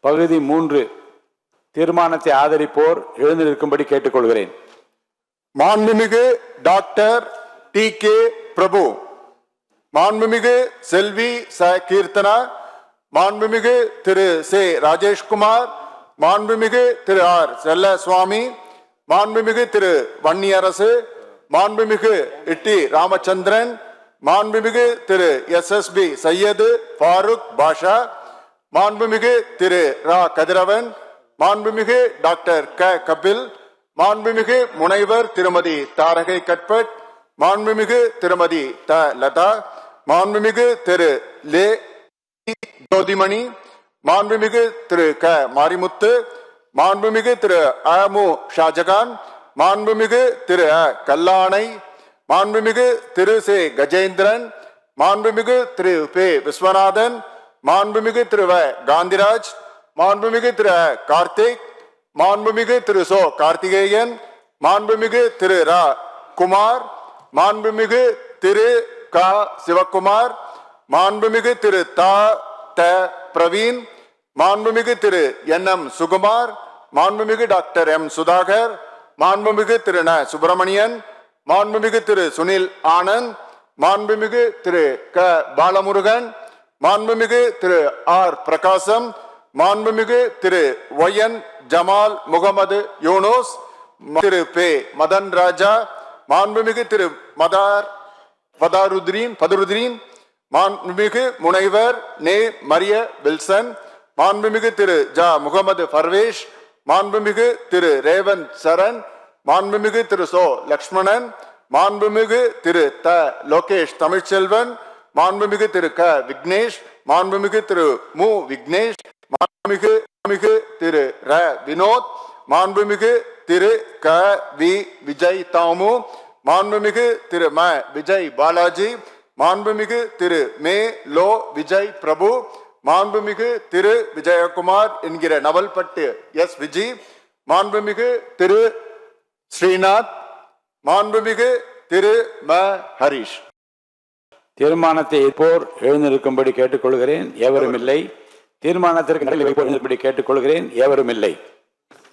பகுதி 3 தீர்மானத்தை ஆதரிப்போர் எழுந்து நிற்கும்படி கேட்டுக்கொள்கிறேன். மாண்புமிகு டாக்டர் டி.கே. பிரபு, மாண்புமிகு செல்வி ச. கீர்த்தனா, மாண்புமிகு திரு சே. ராஜேஷ்குமார், மாண்புமிகு திரு ஆர். செல்லசுவாமி, மாண்புமிகு திரு வன்னியரசு, மாண்புமிகு டி. ராமச்சந்திரன், மாண்புமிகு திரு எஸ்.எஸ்.பி. சையது ஃபாரூக் பாஷா, மாண்புமிகு திரு ரா. கதிரவன், மாண்புமிகு டாக்டர் க. கபில், மாண்புமிகு முனைவர் திருமதி தாரகை கட்பட், மாண்புமிகு திருமதி த. லதா, மாண்புமிகு திரு லே. ஜோதிமணி, மாண்புமிகு திரு க. மாரிமுத்து, மாண்புமிகு திரு அ. மு. ஷாஜகான், மாண்புமிகு திரு அ. கல்லானை, மாண்புமிகு திரு சே. கஜேந்திரன், மாண்புமிகு திரு பே. விஸ்வநாதன், மாண்புமிகு திரு வ. காந்திராஜ், மாண்புமிகு திரு அ. கார்த்திக், மாண்புமிகு திரு சோ. கார்த்திகேயன், மாண்புமிகு திரு ரா. குமார், மாண்புமிகு திரு க. சிவக்குமார், மாண்புமிகு திரு த. பிரவீன், மாண்புமிகு திரு என்.எம். சுகுமார், மாண்புமிகு டாக்டர் எம். சுதாகர், மாண்புமிகு திரு ந. சுப்பிரமணியன், மாண்புமிகு திரு சுனில் ஆனந்த், மாண்புமிகு திரு க. பாலமுருகன், மாண்புமிகு திரு ஆர். பிரகாசம், மாண்புமிகு திரு ஒய்.என். ஜமால் முகமது யூனூஸ், திரு பே. மதன் ராஜா, மாண்புமிகு திரு பதருதீன், மாண்புமிகு முனைவர் நே. மரிய வில்சன், மாண்புமிகு திரு ஜ. முகமது பர்வேஷ், மாண்புமிகு திரு ரேவந்த் சரண், மாண்புமிகு திரு சோ. லக்ஷ்மணன், மாண்புமிகு திரு த. லோகேஷ் தமிழ்ச்செல்வன், மாண்புமிகு திரு க. விக்னேஷ், மாண்புமிகு திரு மு. விக்னேஷ், மாண்புமிகு திரு ர. வினோத், மாண்புமிகு திரு க. வி. விஜய் தாமு, மாண்புமிகு திரு ம. விஜய் பாலாஜி, மாண்புமிகு திரு மே. லோ. விஜய் பிரபு, மாண்புமிகு திரு விஜயகுமார் என்கிற நவல்பட்டு எஸ். விஜி, மாண்புமிகு திரு ஸ்ரீநாத், மாண்புமிகு திரு ம. ஹரிஷ். தீர்மானத்தை ஏற்போர் எழுந்திருக்கும்படி கேட்டுக்கொள்கிறேன். எவரும் இல்லை. தீர்மானத்திற்கு கேட்டுக்கொள்கிறேன். எவரும் இல்லை.